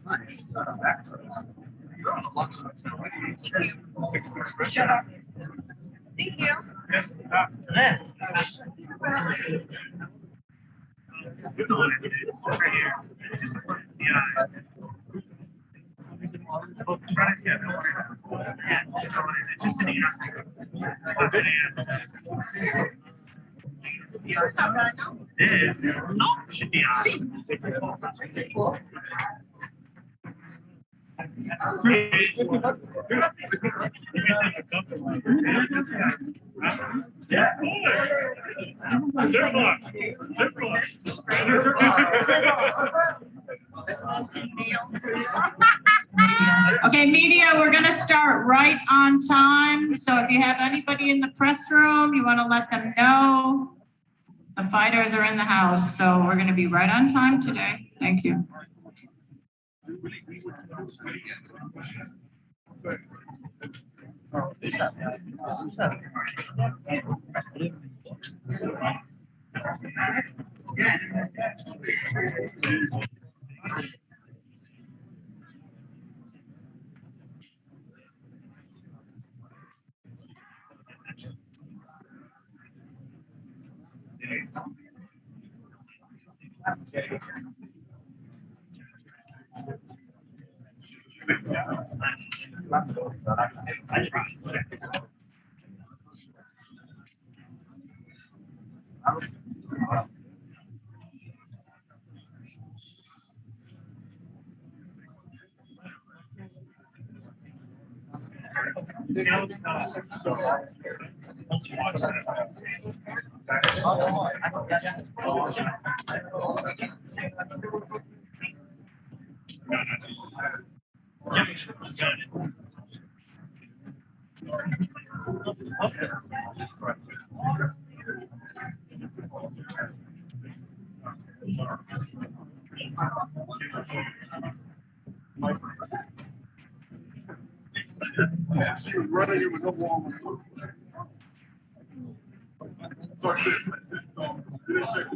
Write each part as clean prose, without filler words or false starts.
Nice. Shut up. Thank you. Okay, media, we're going to start right on time. So if you have anybody in the press room, you want to let them know. The fighters are in the house, so we're going to be right on time today. Thank you. She was running, it was a wall. So you didn't check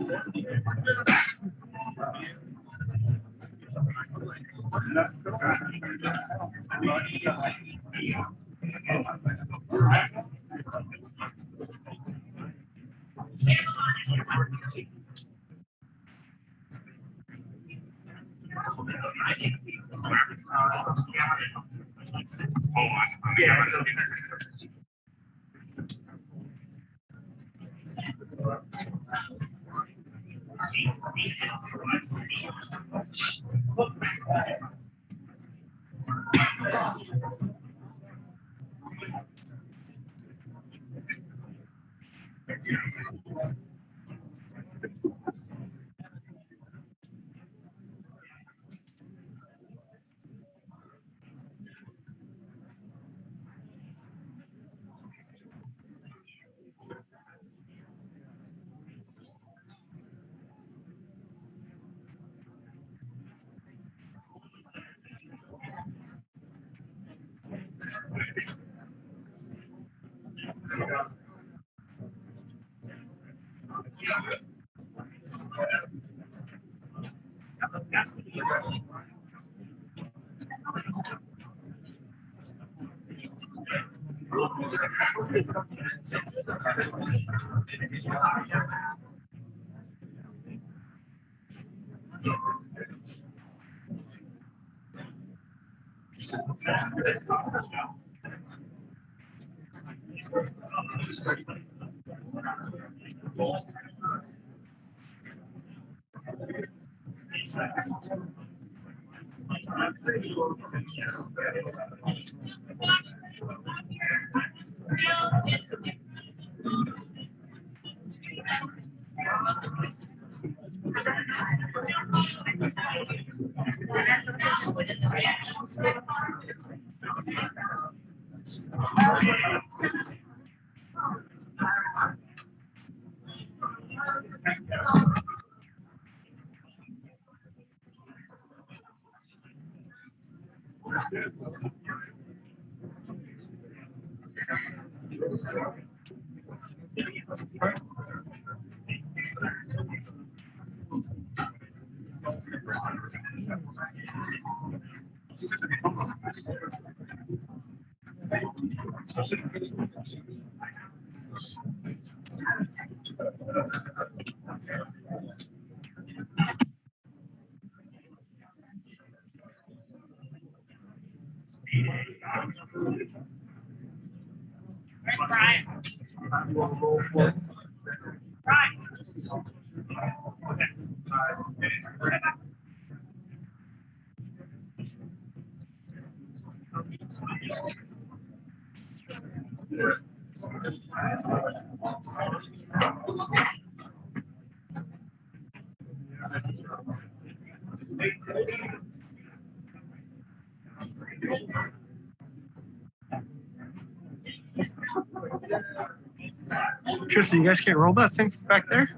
Tristan, you guys can't roll that thing back there?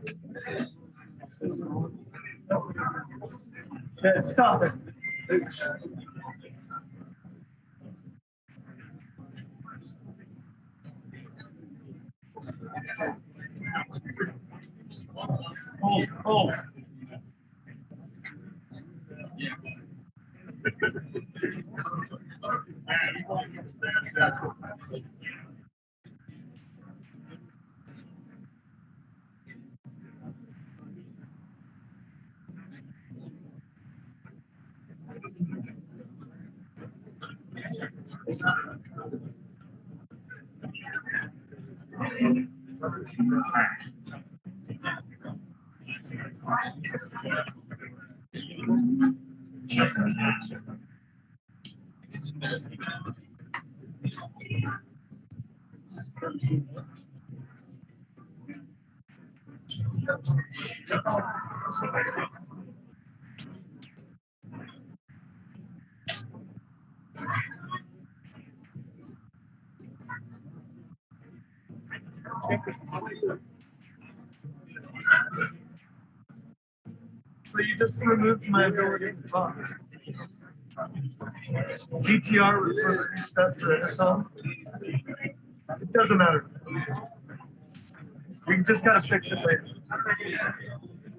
Yeah, stop it. Oh. So you just removed my ability to talk. GTR was supposed to be set for it doesn't matter. We just gotta fix it later.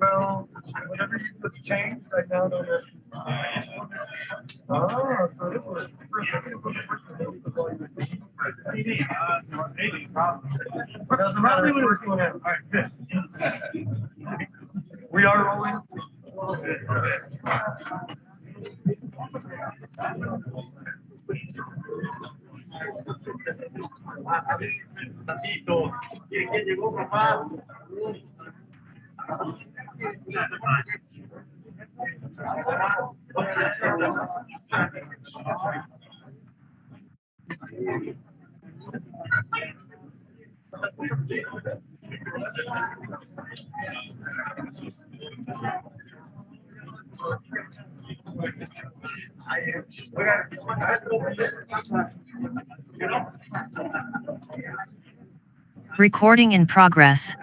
Well, whatever you just changed, I now know that. Oh, so this was doesn't matter. It's working now. All right, good. We are rolling. Recording in progress.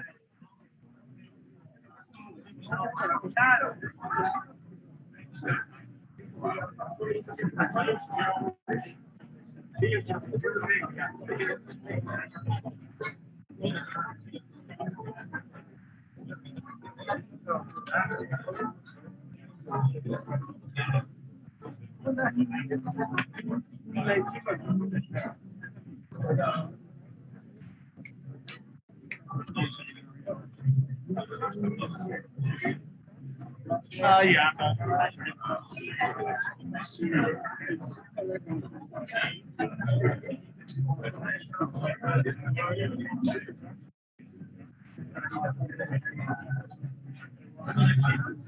Yeah.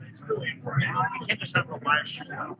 It's really important. You can't just have a live stream. I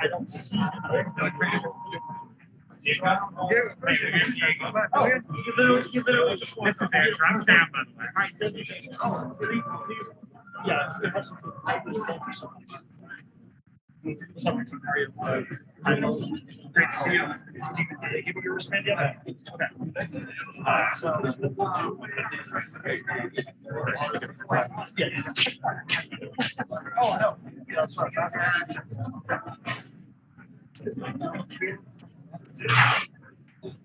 don't see you literally just want. This is Andrew. I'm Sam, by the way. Hi. Yeah. Great to see you. Did they give you your wristband yet? Okay. So. Yeah. Oh, no. Yeah, that's what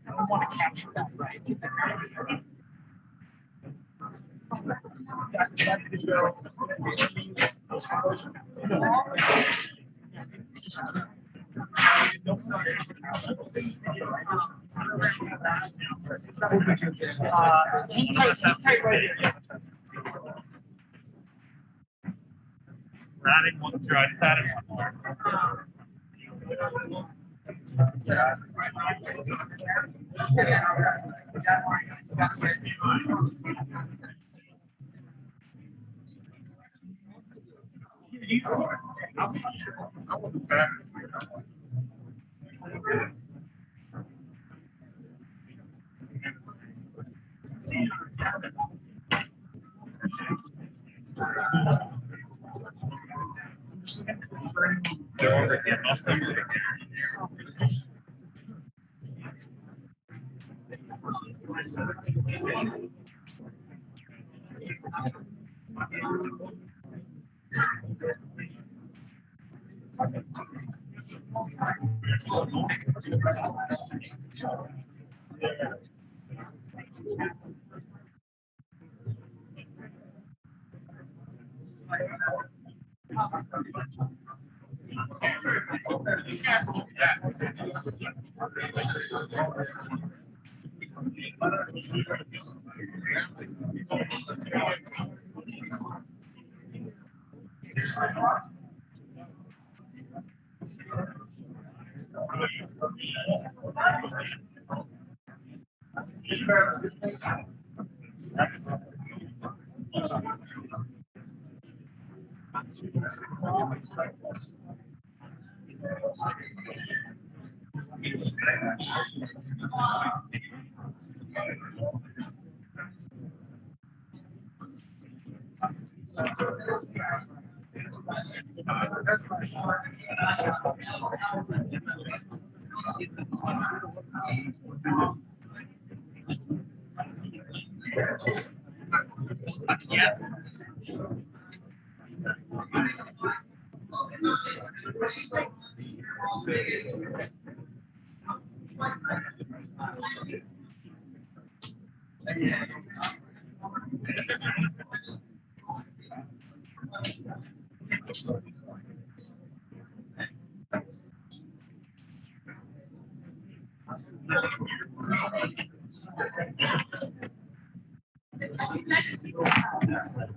I want to capture that, right? He's tight right here. We're adding one through. I just added one more.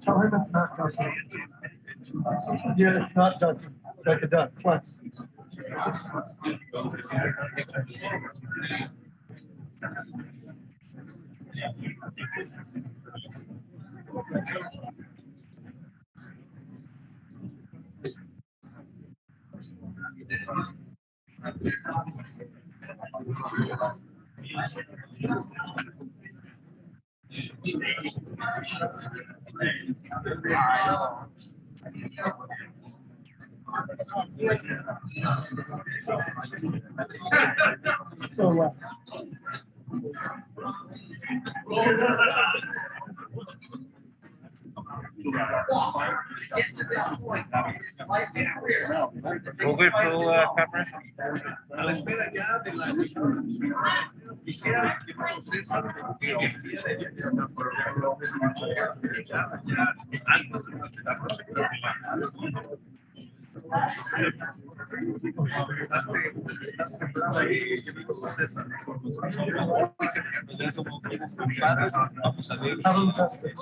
Tell him it's not ducking. Yeah, it's not ducking. Like a duck. Flex. So loud. We'll wait for coverage. Have him test it.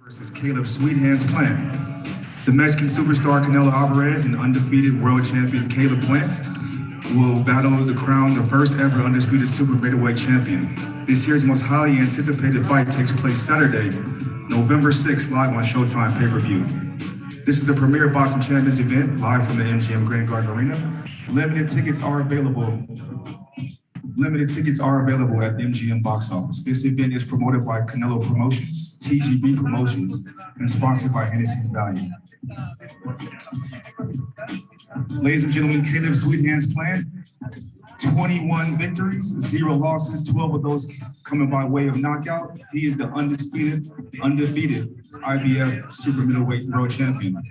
Versus Caleb Sweethands Plant. The Mexican superstar Canelo Alvarez and undefeated world champion Caleb Plant will battle the crown, the first ever undisputed super middleweight champion. This year's most highly anticipated fight takes place Saturday, November 6th, live on Showtime pay-per-view. This is a premier boxing champions event live from the MGM Grand Garden Arena. Limited tickets are available at the MGM box office. This event is promoted by Canelo Promotions, TGB Promotions, and sponsored by Hennessy Value. Ladies and gentlemen, Caleb Sweethands Plant, 21 victories, 0 losses, 12 of those coming by way of knockout. He is the undefeated IBF super middleweight world champion.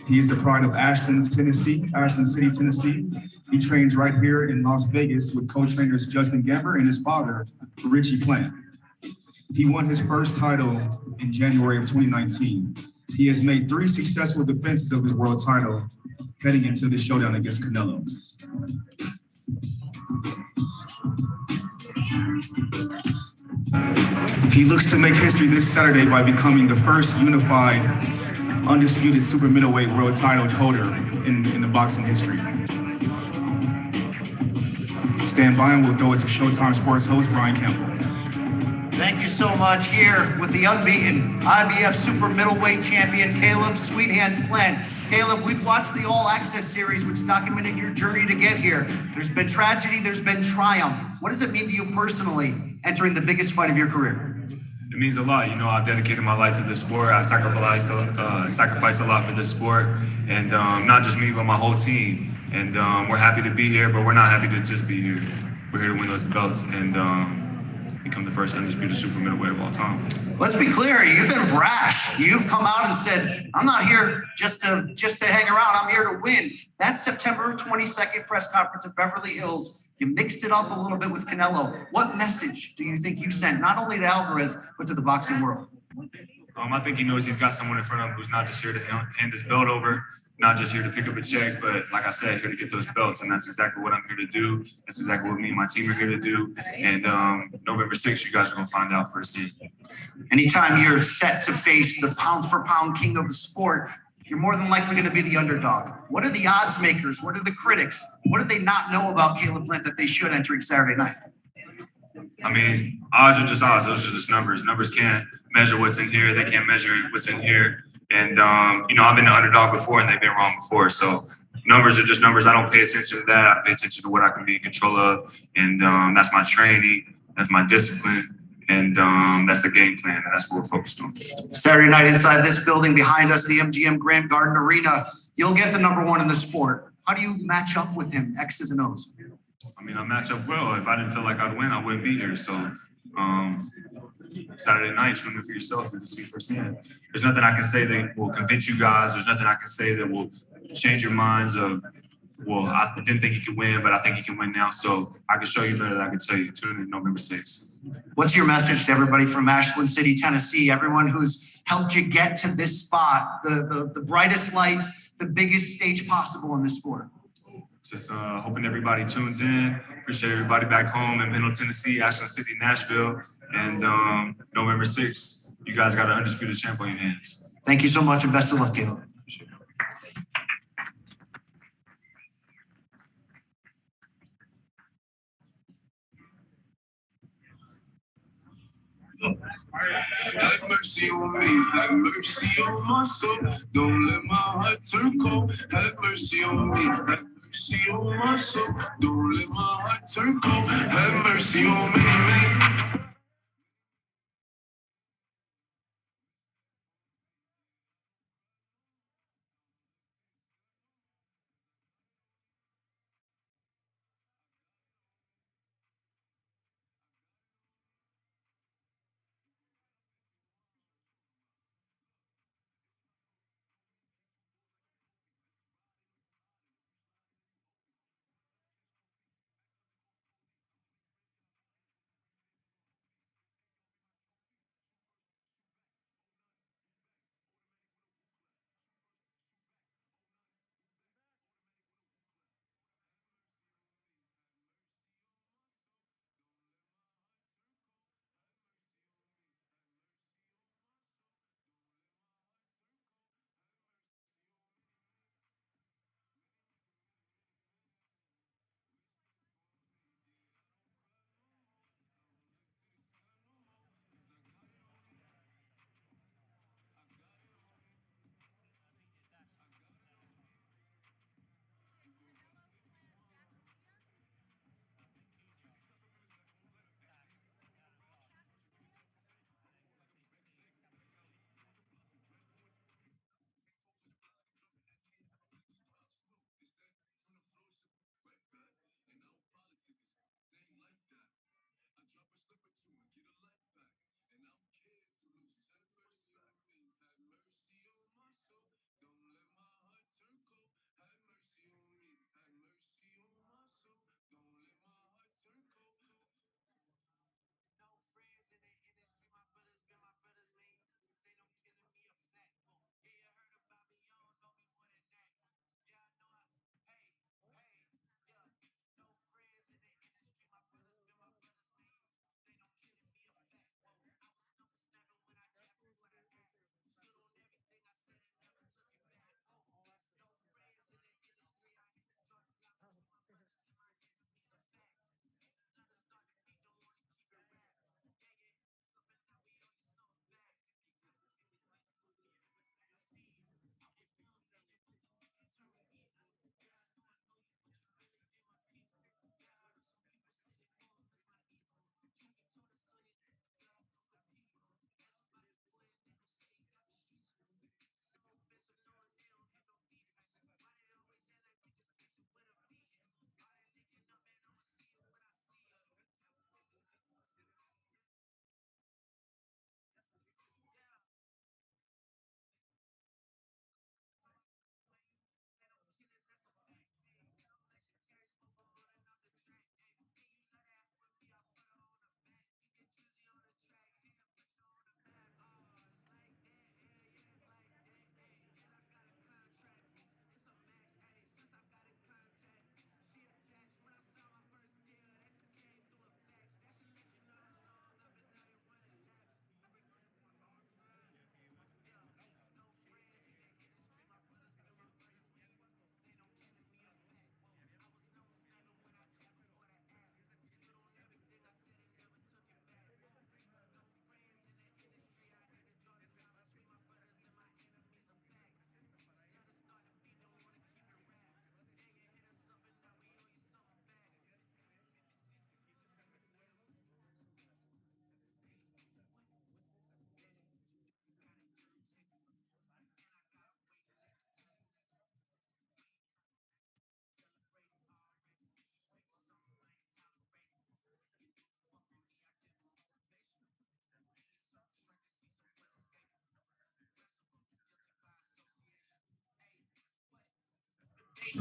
He is the pride of Ashland City, Tennessee. He trains right here in Las Vegas with co-trainers Justin Gamber and his father, Richie Plant. He won his first title in January of 2019. He has made 3 successful defenses of his world title heading into the showdown against Canelo. He looks to make history this Saturday by becoming the first unified undisputed super middleweight world title holder in the boxing history. Stand by and we'll throw it to Showtime Sports host Brian Campbell. Thank you so much. Here with the unbeaten IBF super middleweight champion Caleb Sweethands Plant. Caleb, we've watched the All Access series, which documented your journey to get here. There's been tragedy, there's been triumph. What does it mean to you personally entering the biggest fight of your career? It means a lot. You know, I've dedicated my life to this sport. I've sacrificed a lot for this sport, and not just me, but my whole team. And we're happy to be here, but we're not happy to just be here. We're here to win those belts and become the first undisputed super middleweight of all time. Let's be clear. You've been brash. You've come out and said, "I'm not here just to hang around. I'm here to win." That September 22nd press conference in Beverly Hills. You mixed it up a little bit with Canelo. What message do you think you sent, not only to Alvarez, but to the boxing world? I think he knows he's got someone in front of him who's not just here to hand his belt over, not just here to pick up a check, but like I said, here to get those belts. And that's exactly what I'm here to do. That's exactly what me and my team are here to do. And November 6th, you guys are going to find out firsthand. Anytime you're set to face the pound for pound king of the sport, you're more than likely going to be the underdog. What are the odds makers? What are the critics? What do they not know about Caleb Plant that they should entering Saturday night? I mean, odds are just odds. Those are just numbers. Numbers can't measure what's in here. They can't measure what's in here. And, you know, I've been the underdog before and they've been wrong before. So numbers are just numbers. I don't pay attention to that. I pay attention to what I can be in control of. And that's my training. That's my discipline. And that's the game plan, and that's what we're focused on. Saturday night inside this building behind us, the MGM Grand Garden Arena, you'll get the #1 in the sport. How do you match up with him, X's and O's? I mean, I match up well. If I didn't feel like I'd win, I wouldn't be here. So Saturday night, tune in for yourself and see firsthand. There's nothing I can say that will convince you guys. There's nothing I can say that will change your minds of, well, I didn't think he could win, but I think he can win now. So I can show you better than I can tell you. Tune in November 6th. What's your message to everybody from Ashland City, Tennessee, everyone who's helped you get to this spot, the brightest lights, the biggest stage possible in this sport? Just hoping everybody tunes in. Appreciate everybody back home in Middle Tennessee, Ashland City, Nashville. And November 6th, you guys got an undisputed champ on your hands. Thank you so much and best of luck, Caleb. Have mercy on me, have mercy on my soul. Don't let my heart turn cold. Have mercy on me, have mercy on my soul. Don't let my heart turn cold. Have mercy on me, man.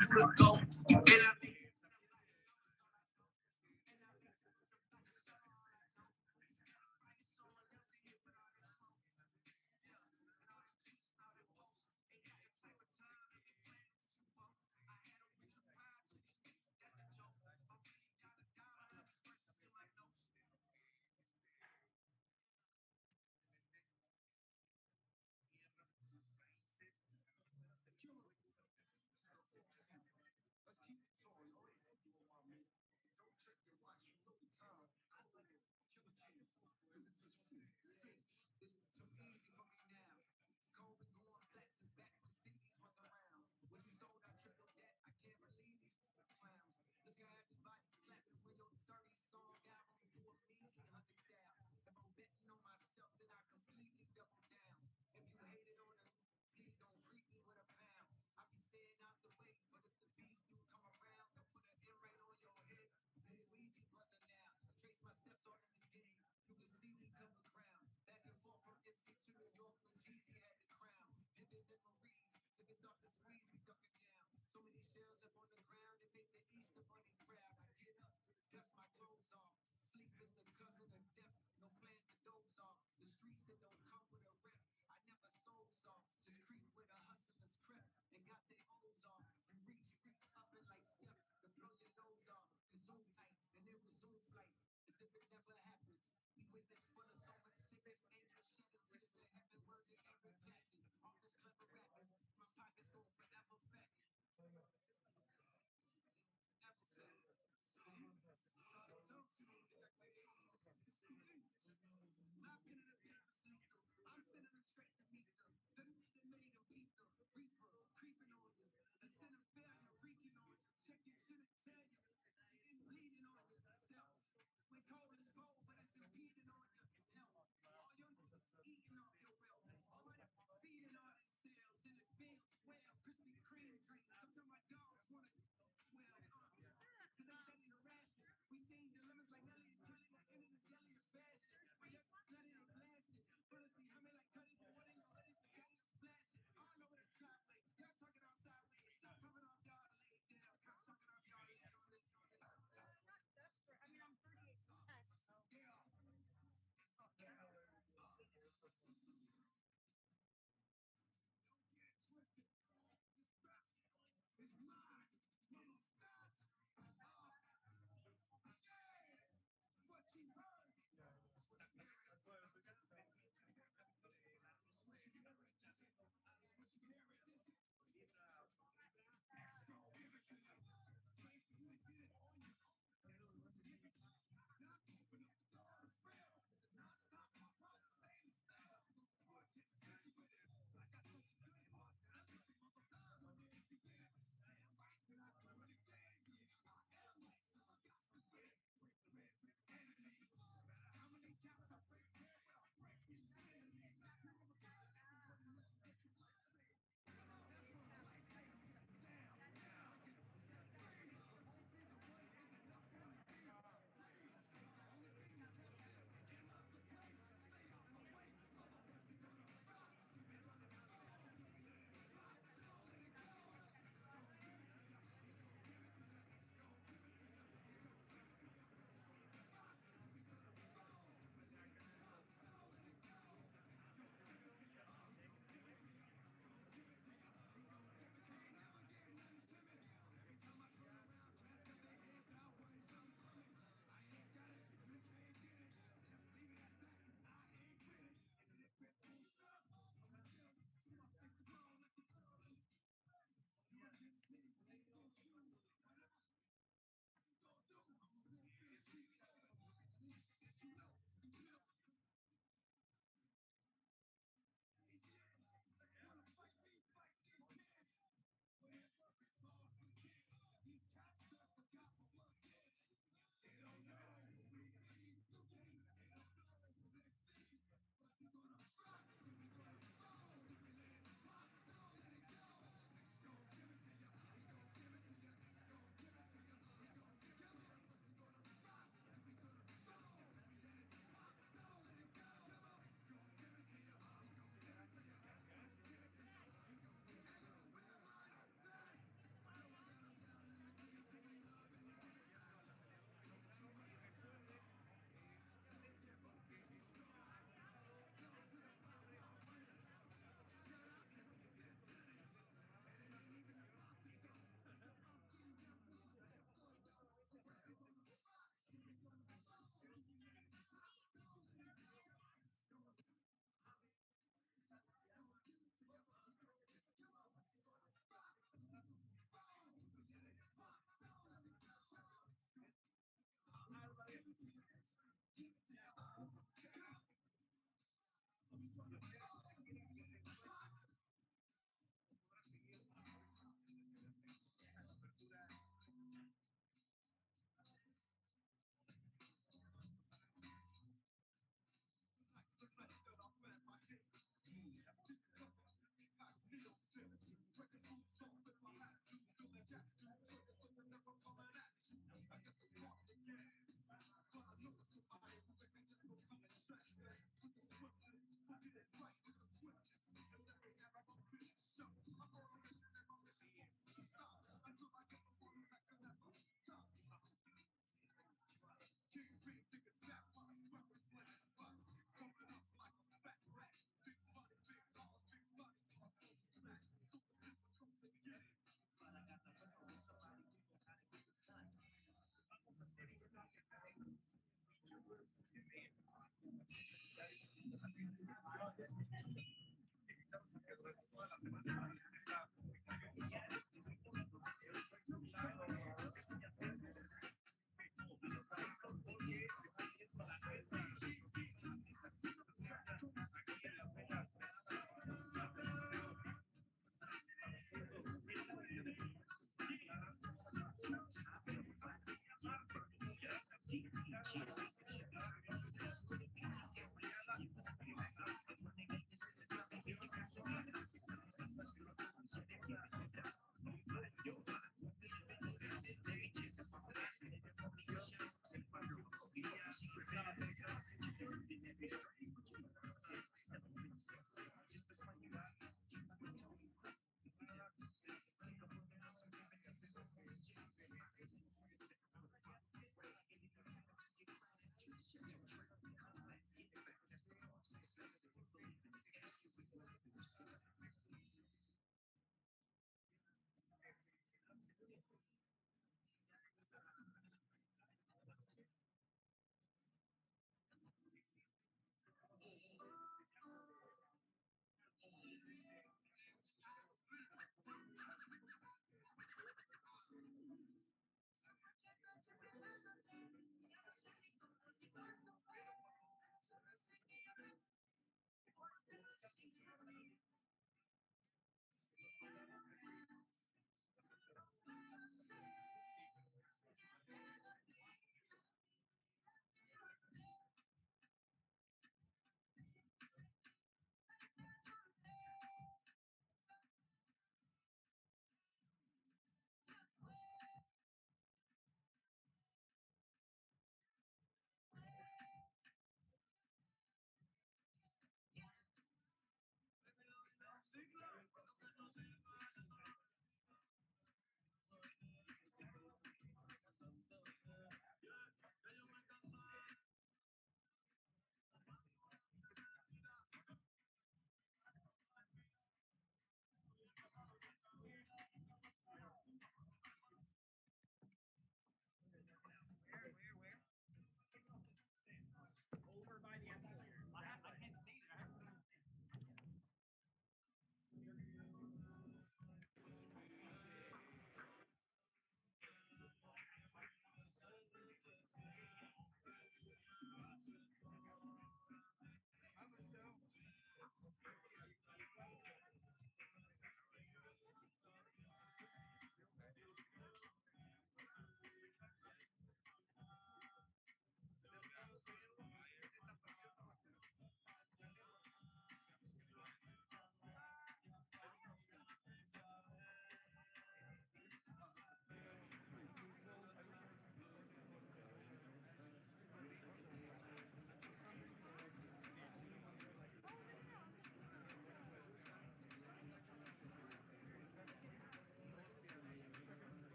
Feeding all themselves and it feels well. Krispy Kreme dreams. I'm talking about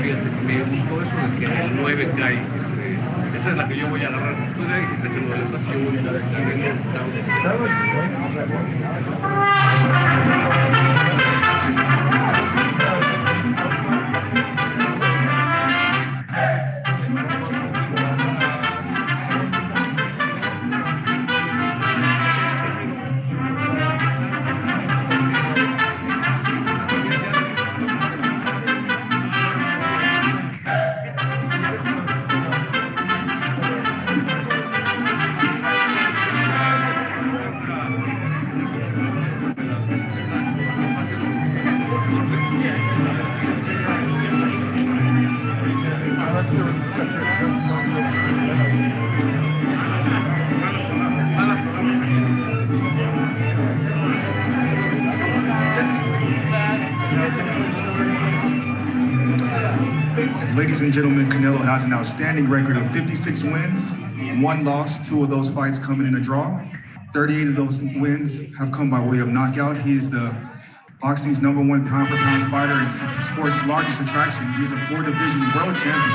Fíjate, me gustó eso de que el 9 cae. Esa es la que yo voy a agarrar. Tú ya dijiste que lo de la que yo voy a Ladies and gentlemen, Canelo has an outstanding record of 56 wins, 1 loss, 2 of those fights coming in a draw. 38 of those wins have come by way of knockout. He is the boxing's #1 pound-for-pound fighter and sport's largest attraction. He is a 4-division world champion.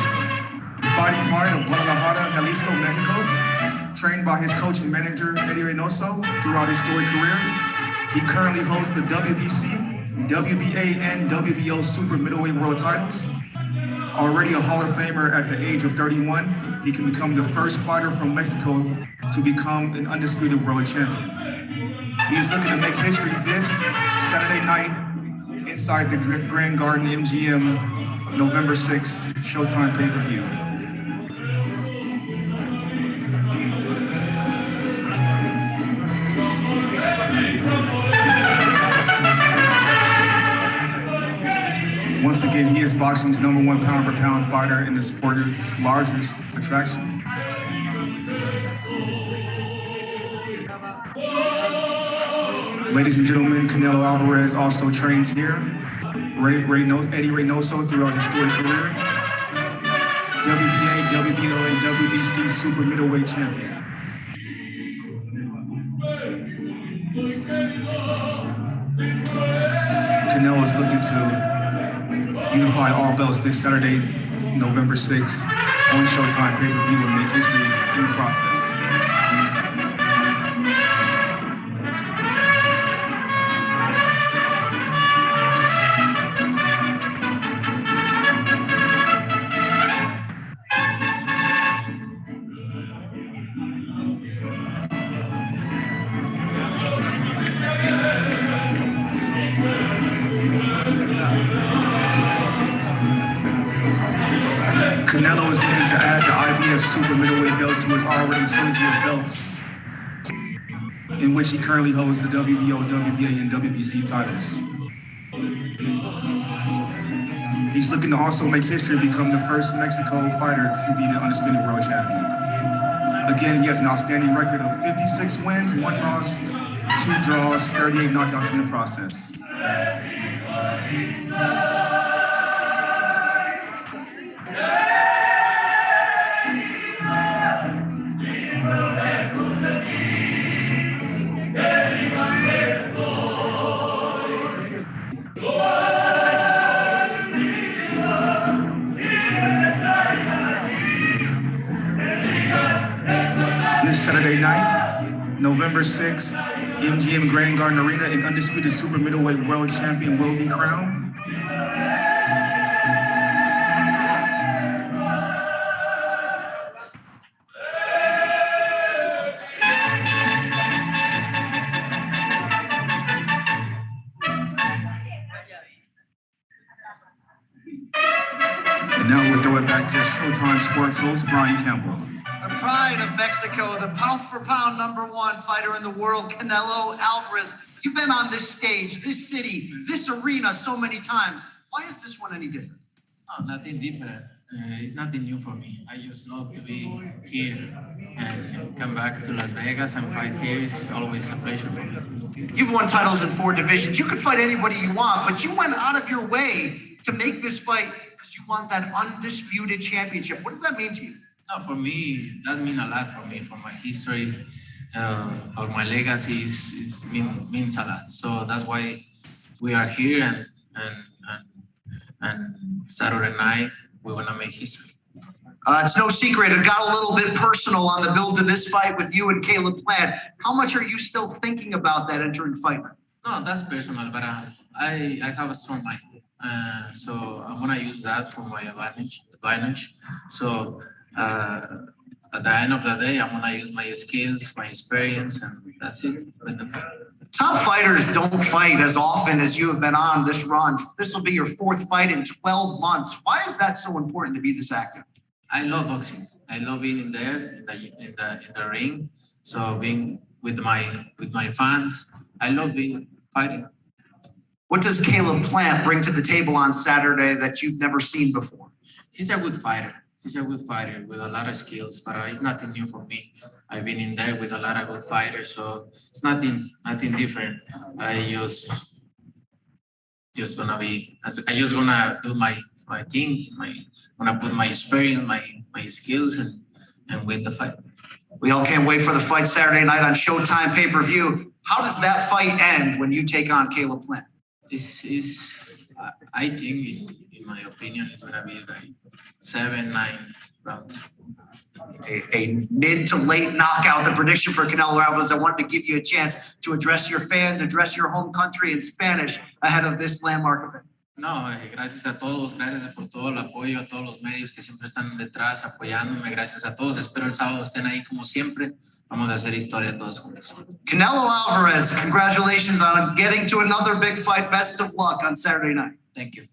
Fighting hard of Guadalajara, Jalisco, Mexico, trained by his coach and manager, Eddie Reynoso, throughout his storied career. He currently holds the WBC, WBA, and WBO super middleweight world titles. Already a Hall of Famer at the age of 31, he can become the first fighter from Mexico to become an undisputed world champion. He is looking to make history this Saturday night inside the Grand Garden MGM, November 6th, Showtime pay-per-view. Once again, he is boxing's #1 pound-for-pound fighter and the sport's largest attraction. Ladies and gentlemen, Canelo Alvarez also trains here. Eddie Reynoso throughout his storied career. WBA, WBO, and WBC super middleweight champion. Canelo is looking to unify all belts this Saturday November 6th on Showtime pay-per-view and make history in the process. Canelo is looking to add the IBF super middleweight belt to his already trilogy of belts, in which he currently holds the WBO, WBA, and WBC titles. He's looking to also make history and become the first Mexico fighter to be the undisputed world champion. Again, he has an outstanding record of 56 wins, 1 loss, 2 draws, 38 knockouts in the process. This Saturday night, November 6th, MGM Grand Garden Arena, an undisputed super middleweight world champion will be crowned. And now we'll throw it back to Showtime Sports host Brian Campbell. The pride of Mexico, the pound-for-pound #1 fighter in the world, Canelo Alvarez. You've been on this stage, this city, this arena so many times. Why is this one any different? Oh, nothing different. It's nothing new for me. I just love to be here and come back to Las Vegas and fight here. It's always a pleasure for me. You've won titles in 4 divisions. You could fight anybody you want, but you went out of your way to make this fight because you want that undisputed championship. What does that mean to you? No, for me, it does mean a lot for me, for my history, or my legacy means a lot. So that's why we are here, and Saturday night we want to make history. It's no secret. It got a little bit personal on the build to this fight with you and Caleb Plant. How much are you still thinking about that entering fight night? No, that's personal, but I have a strong mind. So I'm gonna use that for my advantage. So at the end of the day, I'm gonna use my skills, my experience, and that's it. Top fighters don't fight as often as you have been on this run. This will be your 4th fight in 12 months. Why is that so important to be this active? I love boxing. I love being in there in the ring. So being with my fans, I love being fighting. What does Caleb Plant bring to the table on Saturday that you've never seen before? He's a good fighter. He's a good fighter with a lot of skills, but it's nothing new for me. I've been in there with a lot of good fighters, so it's nothing different. I just gonna do my things. Gonna put my experience, my skills, and win the fight. We all can't wait for the fight Saturday night on Showtime pay-per-view. How does that fight end when you take on Caleb Plant? I think, in my opinion, it's gonna be like 7-9 rounds. A mid to late knockout. The prediction for Canelo Alvarez. I wanted to give you a chance to address your fans, address your home country in Spanish ahead of this landmark event. No, gracias a todos, gracias por todo el apoyo, a todos los medios que siempre están detrás apoyándome, gracias a todos. Espero el sábado estén ahí como siempre. Vamos a hacer historia todos juntos. Canelo Alvarez, congratulations on getting to another big fight. Best of luck on Saturday night. Thank you.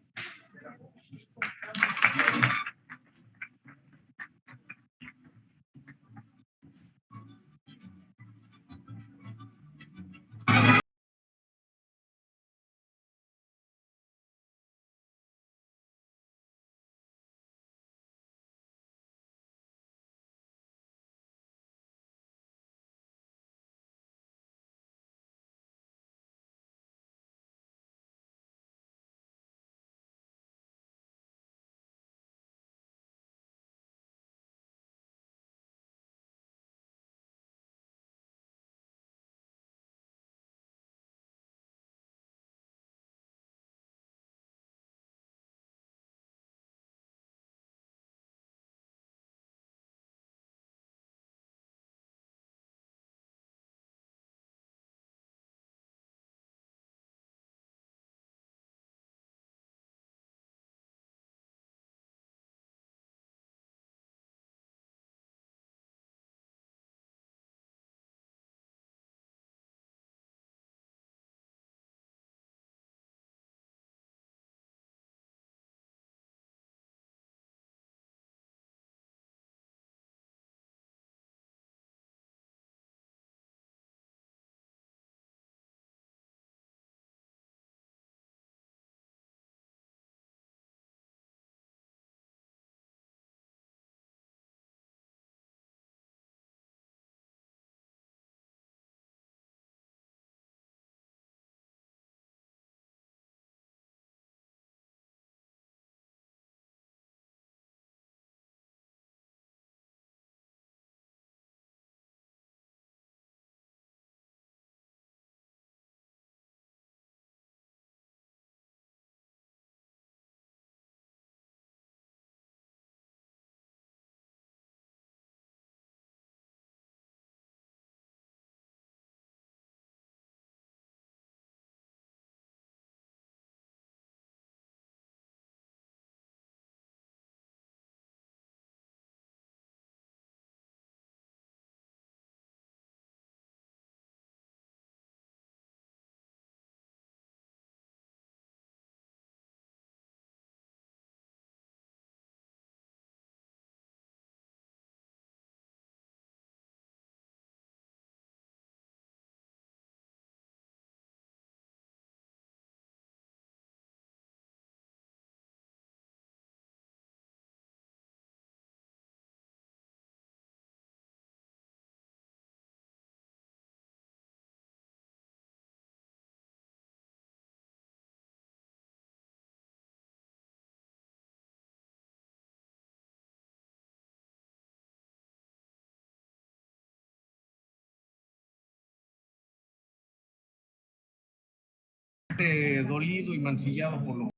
bastante dolido y mancillado por lo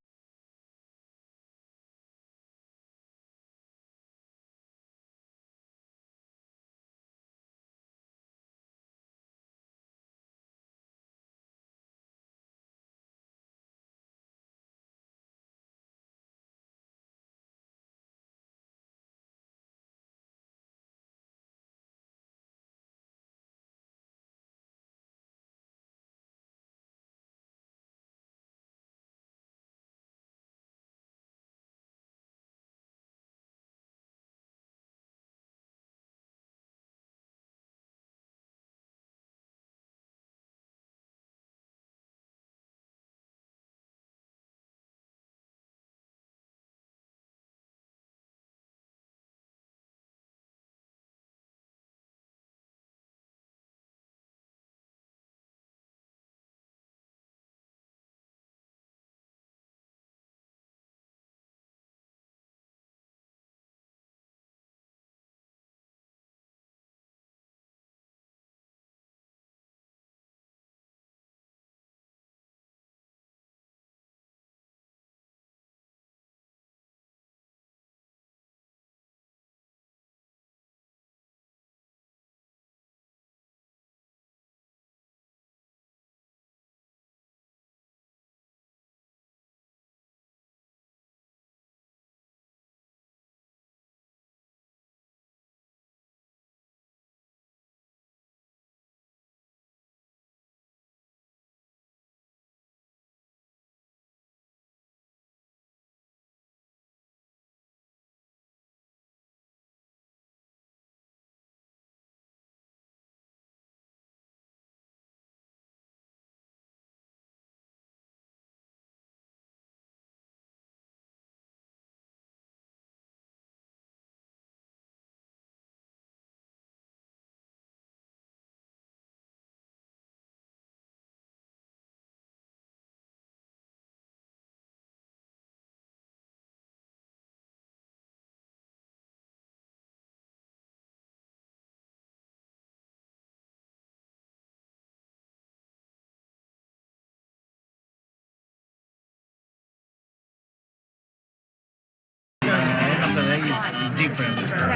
is different.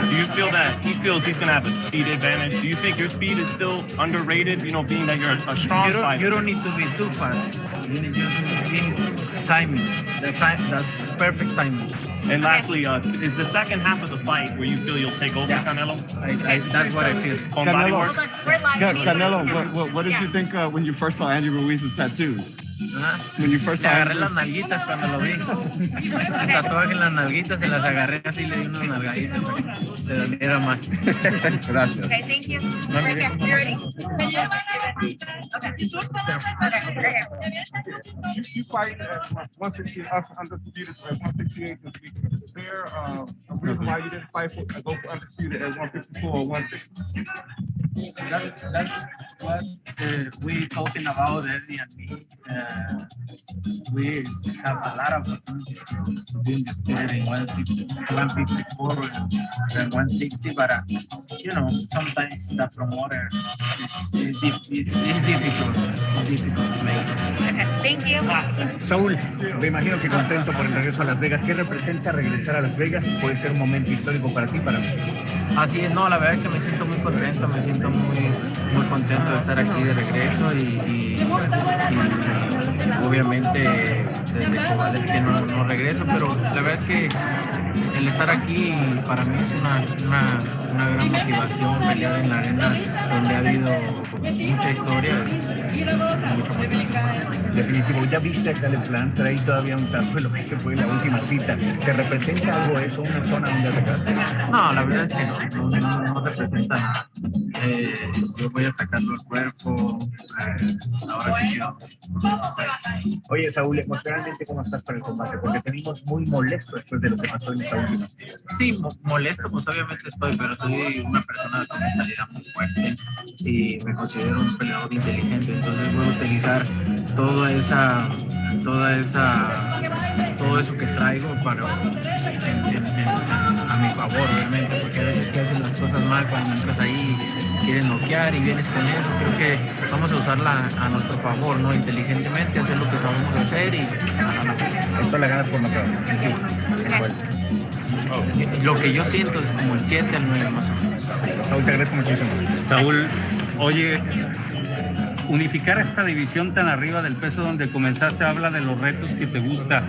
Do you feel that he feels he's going to have a speed advantage? Do you think your speed is still underrated, you know, being that you're a strong fighter? You don't need to be too fast. You just need timing. That perfect timing. And lastly, is the second half of the fight where you feel you'll take over Canelo? That's what I feel. On body work? Canelo, what did you think when you first saw Andy Ruiz's tattoo? When you first saw agarré las nalguitas cuando lo vi. Se tatuaje en las nalguitas, se las agarré así, le di unas nalgaditas para que se doliera más. Gracias. Okay, thank you. Right here. You ready? You fight at 160, us undisputed at 168 this week. Is there a reason why you didn't fight go for undisputed at 154 or 160? That's what we talking about, Eddie and me. We have a lot of opportunities to be in the sport in 154 and 160, but you know, sometimes the promoter is difficult. It's difficult to make. Okay, thank you. Saúl, me imagino que contento por el regreso a Las Vegas. ¿Qué representa regresar a Las Vegas? Puede ser un momento histórico para ti, para mí. Así es, no, la verdad es que me siento muy contento, me siento muy contento de estar aquí de regreso y obviamente desde Cobales que no regreso, pero la verdad es que el estar aquí para mí es una gran motivación. Pelear en la arena donde ha habido mucha historia es mucho motivación. Definitivo, ya viste acá el plan, trae todavía un tanto de lo que se fue la última cita. ¿Te representa algo eso, una zona donde atacar? No, la verdad es que no representa nada. Yo voy atacando el cuerpo, ahora sí que... Oye, Saúl, emocionalmente, ¿cómo estás para el combate? Porque te vimos muy molesto después de lo que pasó en esta última. Sí, molesto, pues obviamente estoy, pero soy una persona con mentalidad muy fuerte y me considero un peleador inteligente, entonces voy a utilizar todo eso que traigo para a mi favor, obviamente, porque a veces que hacen las cosas mal cuando entras ahí, quieren noquear y vienes con eso. Creo que vamos a usarla a nuestro favor, ¿no? Inteligentemente, hacer lo que sabemos hacer y Esto le ganas por nocaut. Sí. Bueno. Lo que yo siento es como el 7 al 9 más o menos. Saúl, te agradezco muchísimo. Saúl, oye, unificar esta división tan arriba del peso donde comenzaste habla de los retos que te gusta.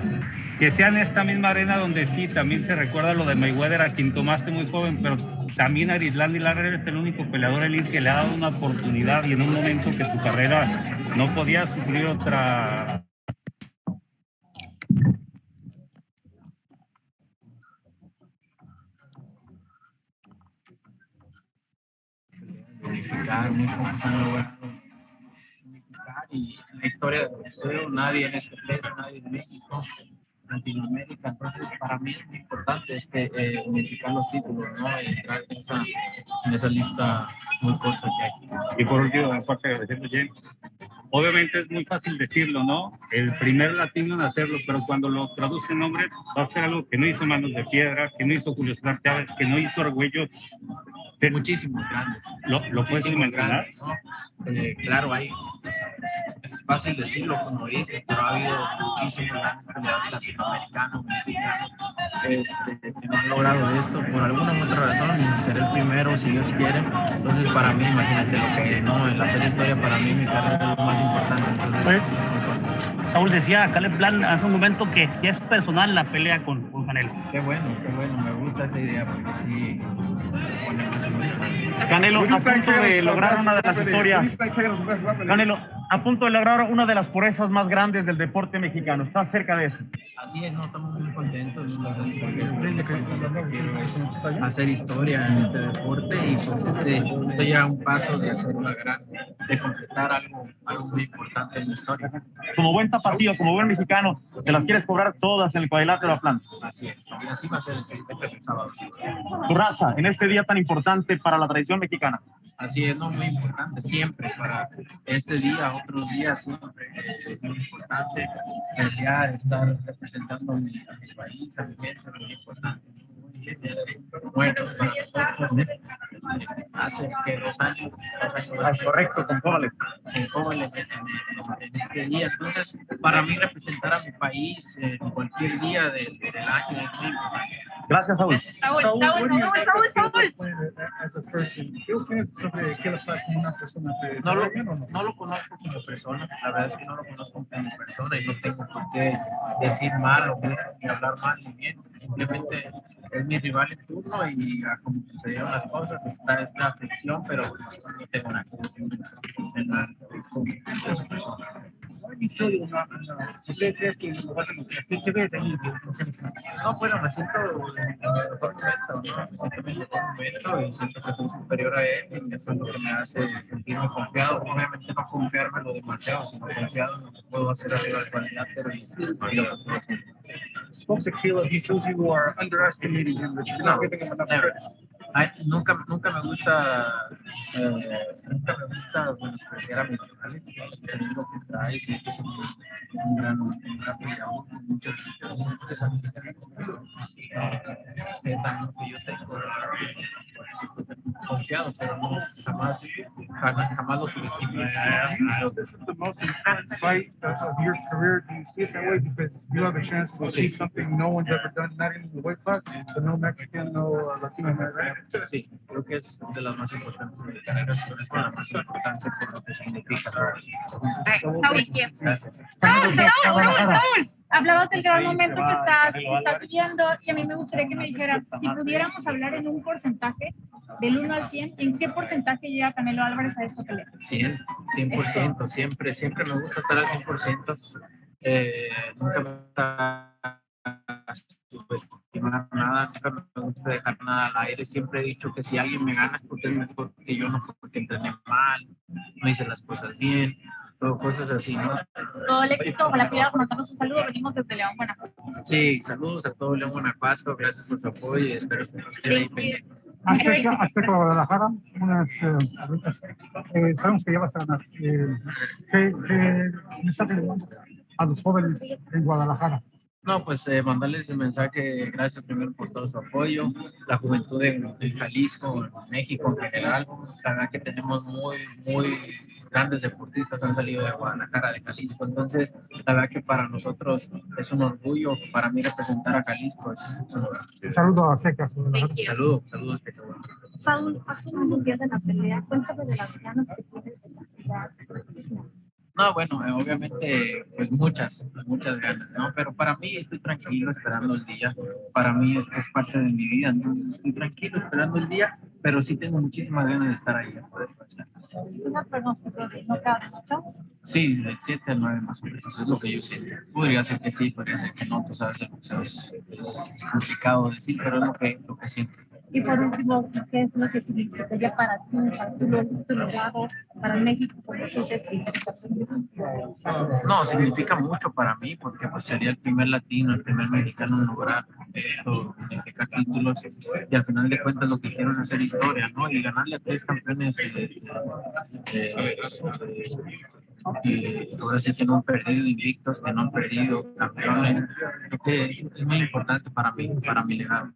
Que sea en esta misma arena donde sí, también se recuerda lo de Mayweather, a quien tomaste muy joven, pero también Arislandy Lara es el único peleador elite que le ha dado una oportunidad y en un momento que tu carrera no podía sufrir otra... Unificar, muy unificar, y en la historia del boxeo nadie en este peso, nadie en México, Latinoamérica, entonces para mí es muy importante unificar los títulos, ¿no? Y entrar en esa lista muy corta que hay. Y por último, aparte de decirlo, James, obviamente es muy fácil decirlo, ¿no? El primer latino en hacerlo, pero cuando lo traducen nombres va a ser algo que no hizo Manos de Piedra, que no hizo Julio César Chávez, que no hizo Argüello. Muchísimos grandes. ¿Lo puedes mencionar? ¿No? Claro, es fácil decirlo como dices, pero ha habido muchísimos grandes peleadores latinoamericanos, mexicanos, que no han logrado esto por alguna u otra razón y seré el primero si Dios quiere. Entonces para mí, imagínate lo que es, ¿no? El hacer historia para mí, mi carrera es lo más importante. Entonces, Saúl decía Caleb Plan hace un momento que ya es personal la pelea con Canelo. Qué bueno, me gusta esa idea porque sí se pone más emocionante. Canelo, a punto de lograr una de las historias. Canelo, a punto de lograr una de las proezas más grandes del deporte mexicano. ¿Estás cerca de eso? Así es, no, estamos muy contentos, porque lo que quiero es hacer historia en este deporte y pues estoy a un paso de hacer de completar algo muy importante en la historia. Como buen tapatío, como buen mexicano, te las quieres cobrar todas en el cuadrilátero a plan. Así es, y así va a ser el sábado. Tu raza, en este día tan importante para la tradición mexicana. Así es, no, muy importante, siempre, para este día, otros días, siempre es muy importante pelear, estar representando a mi país, a mi gente, es muy importante. Muertos para nosotros hace que 2 años. Correcto, con Cóbale. En este día. Entonces, para mí representar a mi país en cualquier día del año es muy importante. Gracias, Saúl. Saúl. ¿Qué opinas sobre Caleb Plan como una persona? No lo conozco como persona, la verdad es que no lo conozco como persona y no tengo por qué decir mal o bien, ni hablar mal ni bien, simplemente es mi rival en turno y como sucedieron las cosas está esta aflicción, pero no tengo nada que decir de su persona. ¿Qué crees que lo vas a mostrar? ¿Qué ves ahí? No, bueno, me siento en mi mejor momento, ¿no? Me siento en mi mejor momento y siento que soy superior a él y eso es lo que me hace sentirme confiado. Obviamente no confiármelo demasiado, sino confiado en lo que puedo hacer arriba del cuadrilátero y lo que puedo hacer. Spoke to Caleb, he feels you are underestimating him, that you're not giving him enough credit. Nunca me gusta menospreciar a mis rivales, sé lo que trae, sé que es un gran peleador, muchas habilidades, pero sé también lo que yo tengo, estoy confiado, pero no, jamás lo subestimo. This is the most important fight of your career. Do you see it that way? Because you have a chance to achieve something no one's ever done, not in the weight class, but no Mexican, no Latino, right? Sí, creo que es de las más importantes de mi carrera, es la más importante por lo que significa. Gracias. Saúl. Hablabas del gran momento que estás viviendo y a mí me gustaría que me dijeras, si pudiéramos hablar en un porcentaje del 1 al 100, ¿en qué porcentaje llega Canelo Álvarez a esta pelea? 100%, siempre me gusta estar al 100%. Nunca me gusta subestimar nada, nunca me gusta dejar nada al aire. Siempre he dicho que si alguien me gana es porque es mejor que yo, no porque entrené mal, no hice las cosas bien, cosas así, ¿no? Todo el éxito, ojalá pudiera mandarnos un saludo, venimos desde León, Guanajuato. Sí, saludos a todo León, Guanajuato, gracias por su apoyo y espero estén ahí pendientes. Acerca de Guadalajara, unas preguntas. Sabemos que ya vas a ganar. ¿Qué mensaje le das a los jóvenes en Guadalajara? No, pues mandarles el mensaje, gracias primero por todo su apoyo, la juventud en Jalisco, en México en general, la verdad que tenemos muy grandes deportistas, han salido de Guadalajara, de Jalisco, entonces la verdad que para nosotros es un orgullo, para mí representar a Jalisco es un orgullo. Saludos a Seca. Saludos a Seca. Saúl, hace unos días de la pelea, cuéntame de las ganas que tienes de la ciudad. No, bueno, obviamente, pues muchas ganas, ¿no? Pero para mí estoy tranquilo esperando el día. Para mí esto es parte de mi vida, entonces estoy tranquilo esperando el día, pero sí tengo muchísimas ganas de estar ahí. ¿Es una pronóstico de no cabe mucho? Sí, del 7 al 9 más o menos, eso es lo que yo siento. Podría ser que sí, podría ser que no, tú sabes, el boxeo es complicado decir, pero es lo que siento. Y por último, ¿qué es lo que significaría para tu legado, para México? No, significa mucho para mí porque pues, sería el primer latino, el primer mexicano en lograr esto, unificar títulos y al final de cuentas lo que quiero es hacer historia, ¿no? Y ganarle a 3 campeones y ahora sí que no han perdido invictos, que no han perdido campeones. Creo que es muy importante para mí, para mi legado.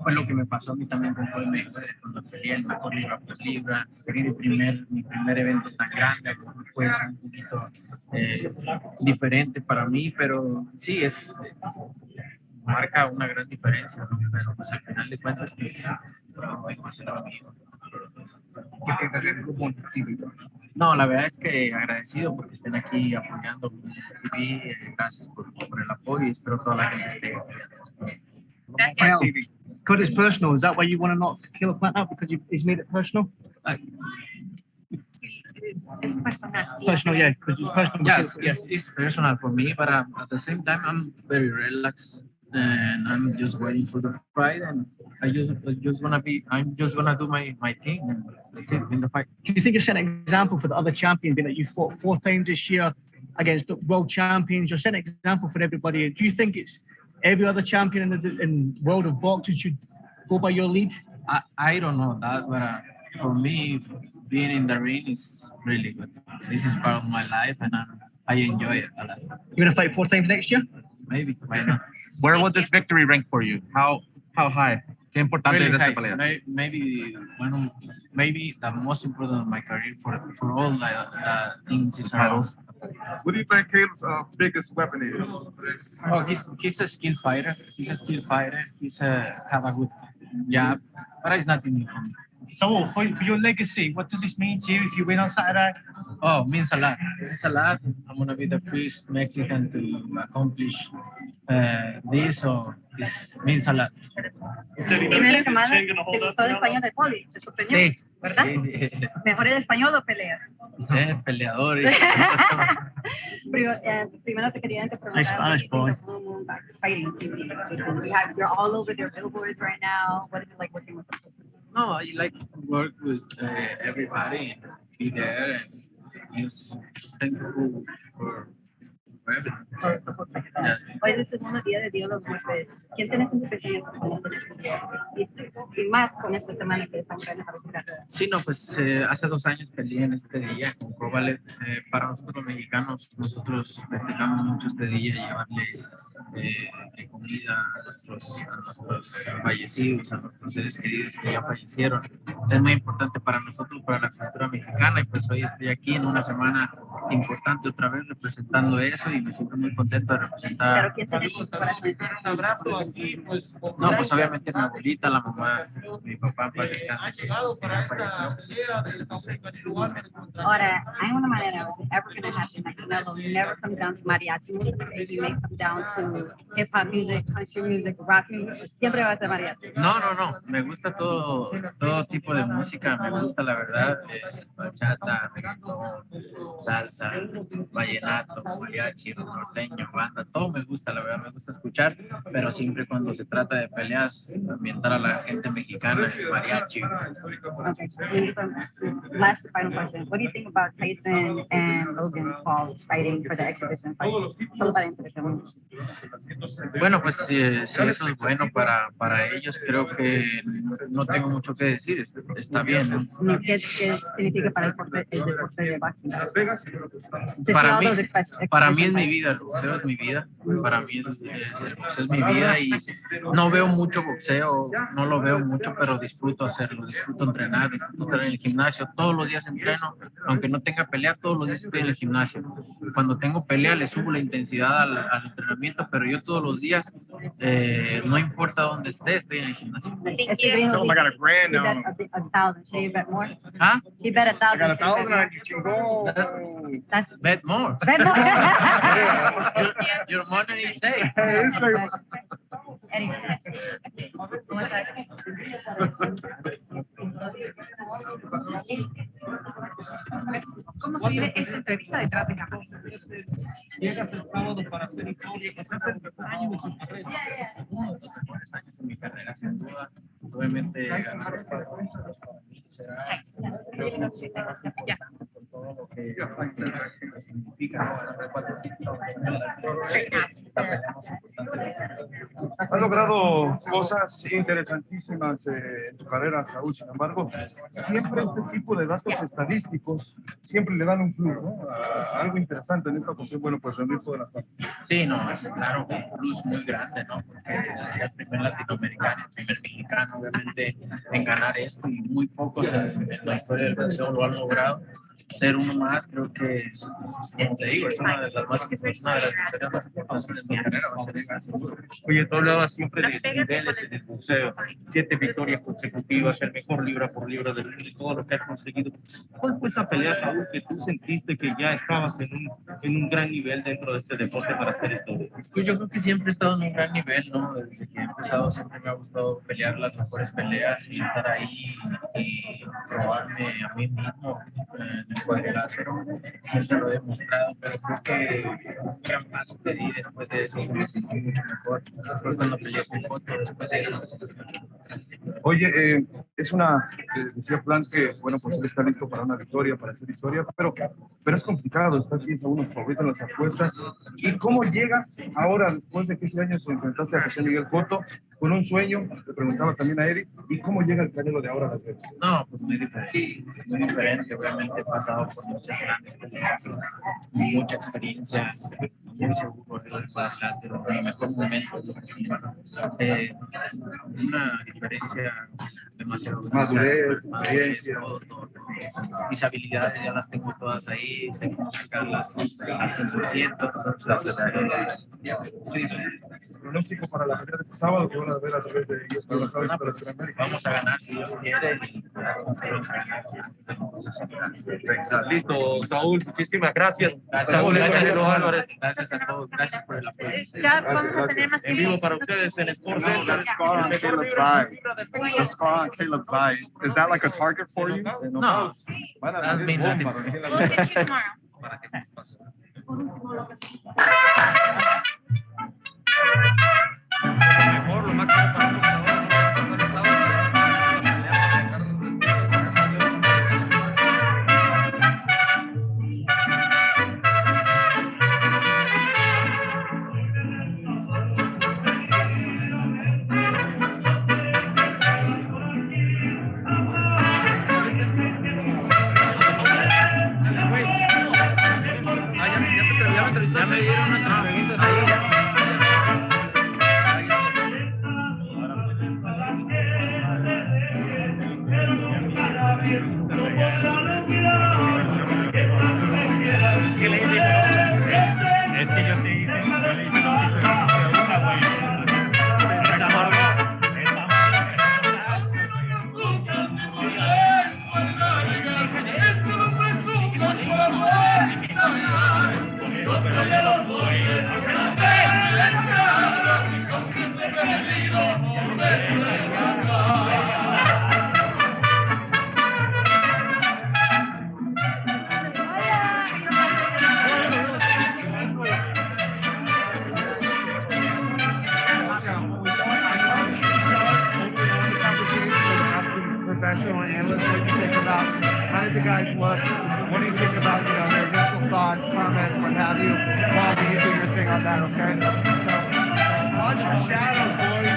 Fue lo que me pasó a mí también con Floyd Mayweather cuando peleé el mejor libra por libra, mi primer evento tan grande, fue un poquito diferente para mí, pero sí marca una gran diferencia, ¿no? Pero pues al final de cuentas pues vengo a ser amigo. No, la verdad es que agradecido porque estén aquí apoyando y gracias por el apoyo y espero toda la gente esté apoyando. Because it's personal, is that why you want to knock Caleb Plant out because he's made it personal? Es personal. Personal, yeah, because it's personal. Yes, it's personal for me, but at the same time, I'm very relaxed and I'm just waiting for the fight, and I'm just gonna do my thing, and that's it in the fight. Do you think you're setting an example for the other champions, being that you fought 4 times this year against the world champions? You're setting an example for everybody. Do you think it's every other champion in world of boxing should go by your lead? I don't know that, but for me, being in the ring is really good. This is part of my life, and I enjoy it a lot. You're gonna fight 4 times next year? Maybe, why not? Where would this victory rank for you? How high? Qué importante Really es esta high. pelea. Maybe the most important of my career for all the things is around. What do you think Caleb's biggest weapon is? Oh, he's a skilled fighter. He's have a good jab, but it's nothing new for me. So for your legacy, what does this mean to you if you win on Saturday? Oh, means a lot. Means a lot. I'm gonna be the first Mexican to accomplish this, so this means a lot. Primera semana, ¿te gustó el español de Poli? ¿Te sorprendió? Sí. ¿Verdad? Sí. ¿Mejor el español o peleas? Peleador. Primero te quería preguntar, Spanish boy. fighting TV. You're all over their billboards right now. What is it like working with them? No, I like to work with everybody and be there and just thank you for everything. Yeah. Hoy es el segundo día de Día de los Muertos. ¿Quién tenés en tu pensamiento y más con esta semana que estamos en la carrera? Sí, no, pues hace 2 años peleé en este día con Kovalev. Para nosotros mexicanos, nosotros festejamos mucho este día, llevarle de comida a nuestros fallecidos, a nuestros seres queridos que ya fallecieron. Es muy importante para nosotros, para la cultura mexicana, y pues hoy estoy aquí en una semana importante otra vez representando eso y me siento muy contento de representar. ¿Pero quién tenés en tu corazón? Un abrazo aquí, pues. No, pues obviamente mi abuelita, la mamá, mi papá, pues descansa. Ahora, hay una manera, was it ever going to happen that Canelo never comes down to mariachi music, and he may come down to hip hop music, country music, rock music, siempre va a ser mariachi? No, me gusta todo tipo de música, me gusta la verdad, bachata, reggaetón, salsa, vallenato, mariachi, norteño, banda, todo me gusta, la verdad, me gusta escuchar, pero siempre cuando se trata de peleas, ambientar a la gente mexicana es mariachi. Okay, last final question. What do you think about Tyson and Logan Paul fighting for the exhibition fight? Solo para Intermission. Bueno, pues si eso es bueno para ellos, creo que no tengo mucho que decir, está bien, ¿no? ¿Qué significa para el deporte de boxing? Para mí es mi vida, el boxeo es mi vida, para mí el boxeo es mi vida y no veo mucho boxeo, no lo veo mucho, pero disfruto hacerlo, disfruto entrenar, disfruto estar en el gimnasio, todos los días entreno, aunque no tenga pelea, todos los días estoy en el gimnasio. Cuando tengo pelea le subo la intensidad al entrenamiento, pero yo todos los días, no importa dónde esté, estoy en el gimnasio. Oh, I got a grand now. $1,000. Should you bet more? Huh? He bet $1,000. I got $1,000 on you, chingo. That's Bet more. Bet more. Your money is safe. Anyway. ¿Cómo se vive esta entrevista detrás de cámaras? Llegas el sábado para hacer historia, que se hace el año de tu carrera. Uno de los mejores años en mi carrera, sin duda. Obviamente, ganar para mí será más importante por todo lo que significa ganar 4 títulos. Has logrado cosas interesantísimas en tu carrera, Saúl. Sin embargo, siempre este tipo de datos estadísticos siempre le dan un plus, ¿no? Algo interesante en esta ocasión, bueno, pues reunir todas las partes. Sí, no, es claro, un plus muy grande, ¿no? Porque sería el primer latinoamericano, el primer mexicano, obviamente, en ganar esto y muy pocos en la historia del boxeo lo han logrado. Ser uno más, creo que, como te digo, es una de las más importantes de mi carrera. Oye, tú hablabas siempre de niveles en el boxeo, 7 victorias consecutivas, el mejor libra por libra de todo lo que has conseguido. ¿Cuál fue esa pelea, Saúl, que tú sentiste que ya estabas en un gran nivel dentro de este deporte para hacer esto? Pues yo creo que siempre he estado en un gran nivel, ¿no? Desde que he empezado siempre me ha gustado pelear las mejores peleas y estar ahí y probarme a mí mismo en el cuadrilátero. Siempre lo he demostrado, pero creo que un gran paso que di después de eso me sentí mucho mejor. Fue cuando peleé con Cotto, después de eso. Oye, es una, decía Plan que, bueno, pues él está listo para una victoria, para hacer historia, pero es complicado, está aquí a unos favoritos en las apuestas. ¿Y cómo llegas ahora, después de 15 años, enfrentaste a José Miguel Cotto con un sueño? Le preguntaba también a Eric, ¿y cómo llega el Canelo de ahora a Las Vegas? No, pues muy diferente, obviamente he pasado por muchas grandes peleas, mucha experiencia, muy seguro en el cuadrilátero, mi mejor momento es lo que sí, una diferencia demasiado madurez, experiencia, todo. Mis habilidades ya las tengo todas ahí, sé cómo sacarlas al 100%, muy diferente. Pronóstico para la pelea de este sábado que van a ver a través de ESPN. Vamos a ganar si Dios quiere y vamos a ganar. Listo, Saúl, muchísimas gracias. Saúl, gracias, Álvarez. Gracias a todos, gracias por el apoyo. Ya vamos a tener más en vivo para ustedes en Sport Center. That scar on Caleb's eye. The scar on Caleb's eye. Is that like a target for you? No. That means nothing for me. We'll get you tomorrow. Mejor, lo máximo para nosotros. Ya me dieron unas preguntas ahí. Professional analyst, what do you think about how did the guys look? What do you think about their initial thoughts, comments, what have you? While you do your thing on that, okay? So, on to the shadows, boys.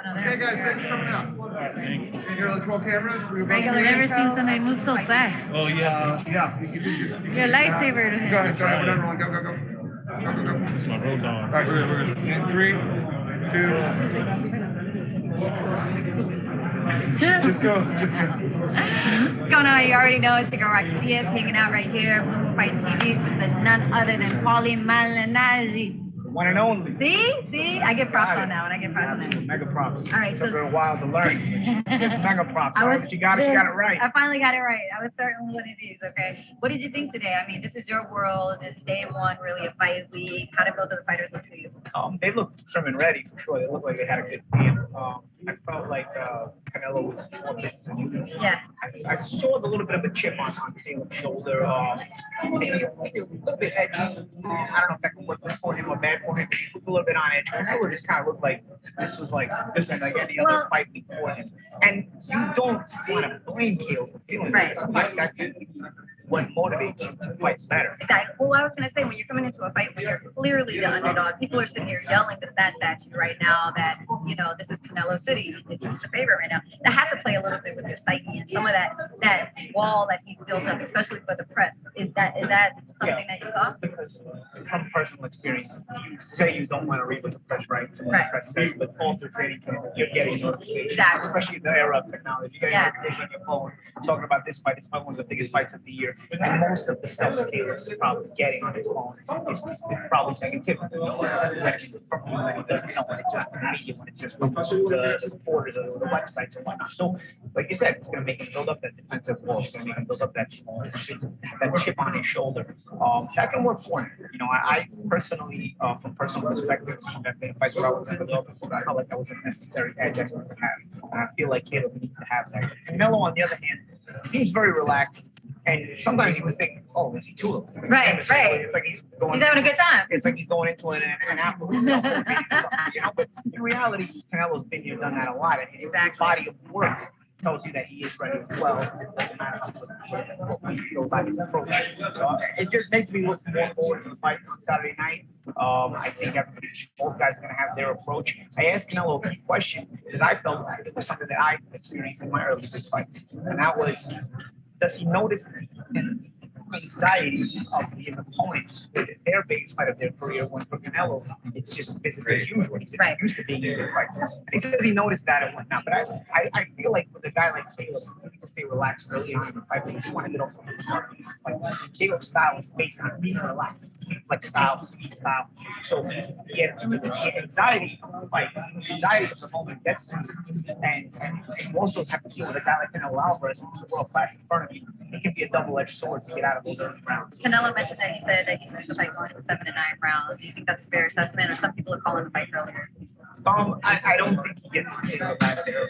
Okay, guys, thanks for coming out. Thanks. Here, let's roll cameras. I've never seen somebody move so fast. Oh, yeah. Yeah, you can do your. You're a lifesaver to him. Go ahead, sorry, we're done rolling. Go, go, go. Go, go, go. It's my road dog. All right, we're good. And 3, 2. Just go. Just go. What's going on? You already know it's your girl Roxy Diaz hanging out right here, Bloom Fight TV with the none other than Paulie Malignaggi. One and only. See? I get props on that one. I get props on that one. Mega props. All right, so it's been a while to learn. Mega props. But you got it right. I finally got it right. I was starting with one of these, okay? What did you think today? I mean, this is your world. It's day one, really, a fight week. How did both of the fighters look for you? They looked trim and ready for sure. They looked like they had a good game. I felt like Canelo was more business as usual. Yeah. I saw a little bit of a chip on Caleb's shoulder. Maybe a little bit edgy. I don't know if that could work for him or bad for him. He looked a little bit on edge. Canelo just kind of looked like this was like this and like any other fight before him. And you don't want to blame Caleb for feeling like that. That could be what motivates you to fight better. Exactly. Well, I was going to say, when you're coming into a fight where you're clearly the underdog, people are sitting here yelling the stats at you right now that, this is Canelo City. He's the favorite right now. That has to play a little bit with your psyche and some of that wall that he's built up, especially for the press. Is that something that you saw? Because from personal experience, you say you don't want to read what the press writes and what the press says, but all through training camp, you're getting notifications, especially in the era of technology. You get notifications on your phone talking about this fight. It's probably one of the biggest fights of the year. And most of the stuff that Caleb's probably getting on his phone is probably negativity. When it's from people that he doesn't know, when it's just from the media, when it's just from the supporters or the websites and whatnot. So, like you said, it's going to make him build up that defensive wall. It's going to make him build up that chip on his shoulder. That can work for him. I personally, from personal perspective, in fights where I was underdog, I felt like that was a necessary edge I could have. And I feel like Caleb needs to have that. Canelo, on the other hand, seems very relaxed. And sometimes you would think, oh, is he too? Right. It's like he's having a good time. It's like he's going into it and afterwards. But in reality, Canelo's been here, done that a lot. And his body of work tells you that he is ready as well. It doesn't matter what he feels like his approach. So it just makes me look more forward to the fight on Saturday night. I think both guys are going to have their approach. I asked Canelo a few questions because I felt like it was something that I experienced in my early big fights. And that was, does he notice the anxiety of the opponents? It's their biggest fight of their career. When for Canelo, it's just business as usual. He's used to being in big fights. And he says he noticed that and whatnot. But I feel like with a guy like Caleb, you need to stay relaxed early on in the fight because you want to get off from the start. Caleb's style is based on being relaxed, like style, speed style. So the anxiety of the fight, the anxiety of the moment gets to you. And you also have to deal with a guy like Canelo Alvarez, who's a world class in front of you. It can be a double-edged sword to get out of those early rounds. Canelo mentioned that he said that he sees the fight going to 7 to 9 rounds. Do you think that's a fair assessment, or some people are calling the fight earlier? I don't think he gets Caleb out there.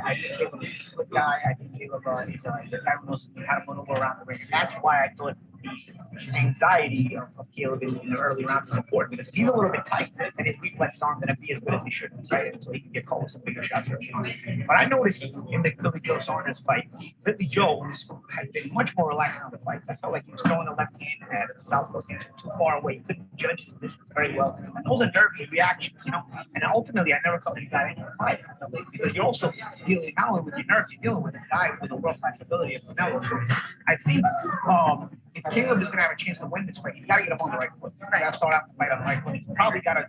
I think Caleb is a slick guy. I think Caleb is a guy who knows how to maneuver around the ring. That's why I thought the anxiety of Caleb in the early rounds is important because he's a little bit tight and his reflex aren't going to be as good as he should, right? And so he can get caught with some bigger shots early on. But I noticed in the Billy Joe Saunders fight, Billy Joe had been much more relaxed on the fights. I felt like he was throwing the left hand at the southpaw seems too far away. He couldn't judge his distance very well. And those are nervy reactions, And ultimately, I never felt he got into the fight because you're also dealing not only with your nerves, you're dealing with a guy with a world-class ability of Canelo. So I think if Caleb is going to have a chance to win this fight, he's got to get up on the right foot. He's got to start out the fight on the right foot. He's probably got to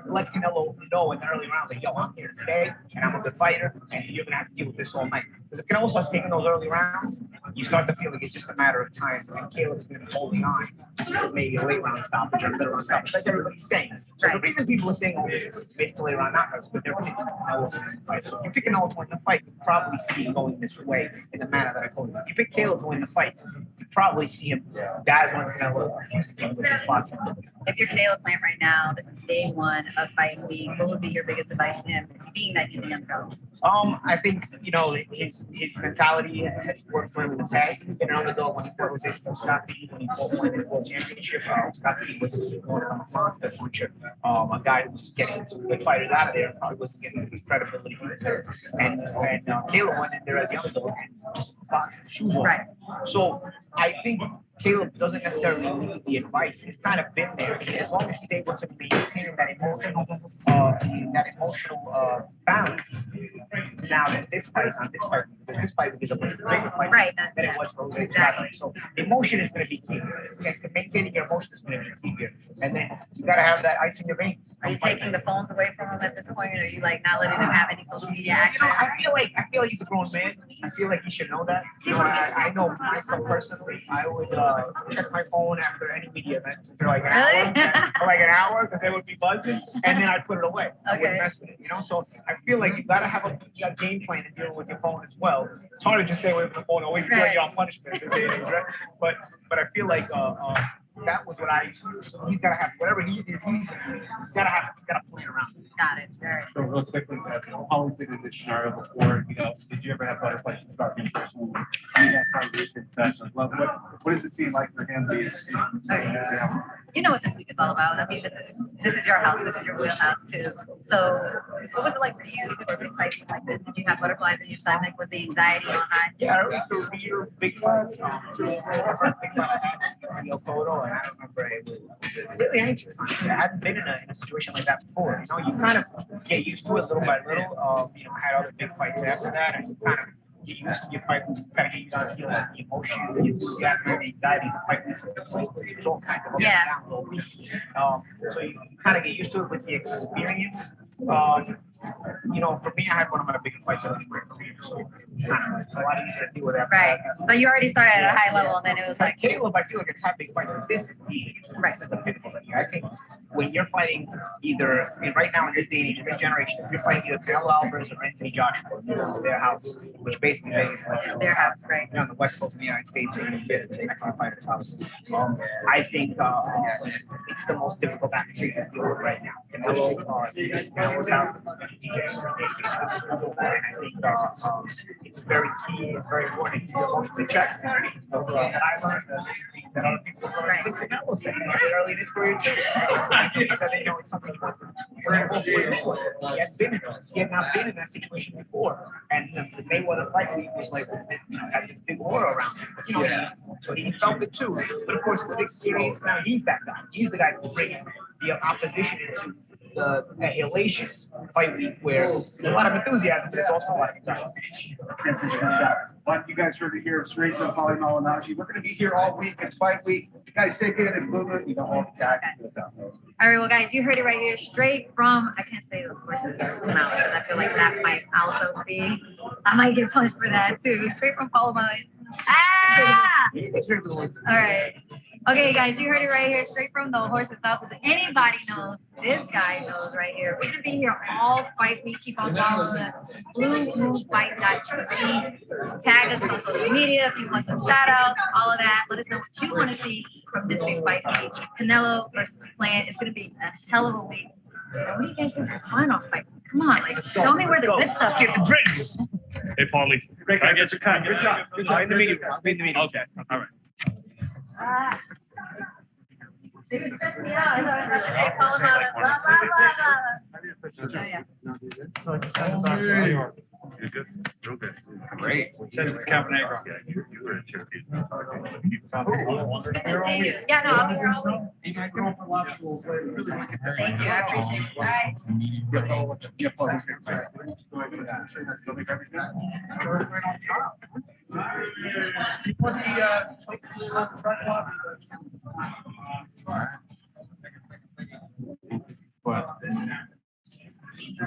let Canelo know in the early rounds, like, yo, I'm here today, and I'm a good fighter, and you're going to have to deal with this all night. Because if Canelo starts taking those early rounds, you start to feel like it's just a matter of time. And Caleb is going to be holding on. Maybe a late round stoppage or a middle round stoppage, like everybody's saying. So the reason people are saying, oh, this is mid to late round knockouts is because they're picking Canelo to win the fight. So if you pick Canelo to win the fight, you probably see him going this way in the manner that I told you. If you pick Caleb to win the fight, you probably see him dazzling Canelo, confusing him with his spots. If you're Caleb Plant right now, this is day one of Fight Week. What would be your biggest advice to him, being that he's the underdog? I think, his mentality has worked for him in the past. He's been an underdog when he fought with Scott P, when he fought won the world championship. Scott P was going to come a monster puncher. A guy who was getting some good fighters out of there, probably wasn't getting the credibility he deserved. And Caleb went in there as the underdog and just boxed the shoes off. Right. So I think Caleb doesn't necessarily need the advice. He's kind of been there. As long as he's able to maintain that emotional balance. Now that this fight is a much bigger fight than it was for Jose. Exactly. So emotion is going to be key. Maintaining your emotion is going to be key here. And then you got to have that ice in your veins. Are you taking the phones away from him at this point? Or are you like not letting him have any social media access? I feel like he's a grown man. I feel like he should know that. I know myself personally. I would check my phone after any media event for like an hour, because they would be buzzing, and then I'd put it away. I wouldn't mess with it, So I feel like you got to have a game plan in dealing with your phone as well. It's hard to just stay away from the phone, always feel like you're on punishment. But I feel like that was what I used to do. So he's got to have whatever he is. He's got to play around. Got it. All right. So real quickly, always been in this scenario before. Did you ever have butterflies about being personal? What does it seem like for him? You know what this week is all about. I mean, this is your house. This is your wheelhouse too. So, what was it like for you for big fights like this? Did you have butterflies in your stomach? Was the anxiety on high? Yeah, I remember big fights. Photo, and I remember it was really anxious. I hadn't been in a situation like that before. You kind of get used to it little by little. I had other big fights after that, and you kind of get used to your fight. You kind of get used to feeling the emotion, the enthusiasm, and the anxiety. The fight there's all kinds of so you kind of get used to it with the experience. For me, I had one of my biggest fights of my career, so it's kind of a lot easier to deal with that. Right. So you already started at a high level, and then it was like Caleb. I feel like it's a big fight. This is the pinnacle. I think when you're fighting right now in this day and age, in this generation, if you're fighting either Canelo Alvarez or Anthony Joshua, their house, which basically is their house, right? On the west coast of the United States, or the Mexican fighter's house. I think it's the most difficult atmosphere to deal with right now. Canelo's house. I think it's very key and very important to your emotional check. I learned that other people Canelo said early in his career too. He said it's something he wants to he had not been in that situation before, and the Mayweather fight week was like had this big aura around him. So he felt it too. But of course, with experience now, he's that guy. He's the guy who's bringing the opposition into the hellacious fight week where there's a lot of enthusiasm, but there's also a lot of anxiety. You guys heard it here straight from Paulie Malignaggi. We're going to be here all week. It's fight week. You guys take it. It's movement. You don't want to tag. All right, well, guys, you heard it right here, straight from, I can't say the horse's mouth, because I feel like that might also be, I might get punched for that too. Straight from Paulie Malignaggi. All right. Okay, guys, you heard it right here, straight from the horse's mouth. If anybody knows, this guy knows right here. We're going to be here all fight week. Keep on following us. BlueMoonFight.tv. Tag us on social media if you want some shout outs, all of that. Let us know what you want to see from this big fight week. Canelo versus Plant. It's going to be a hell of a week. What do you guys think for the final fight? Come on, show me where the good stuff. Get the drinks. Hey, Paulie. Great guys. Good job. Good job. In the meeting. Okay. All right. She was stressing me out. I thought I was going to say, Paul, blah, blah, blah, blah. You're good. Real good. Great. Send it to Cabanegro. You were a Cherokee. Good to see you. Yeah, no, I'll be here all week. Thank you. I appreciate it. Bye.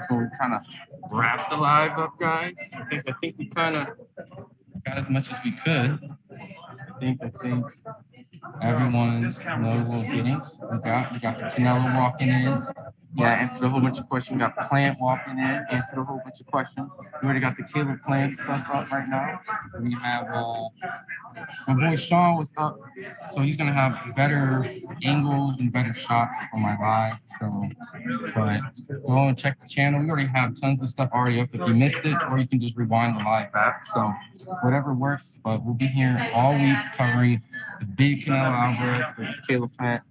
So we kind of wrap the live up, guys. I think we kind of as much as we could. I think everyone knows what we're getting. We got the Canelo walking in. Yeah, answered a whole bunch of questions. We got Plant walking in, answered a whole bunch of questions. We already got the Caleb Plant stuff up right now. We have my boy Sean was up, so he's gonna have better angles and better shots for my live. So, but go and check the channel. We already have tons of stuff already up if you missed it, or you can just rewind the live back. So, whatever works. But we'll be here all week covering the big Canelo Alvarez versus Caleb Plant.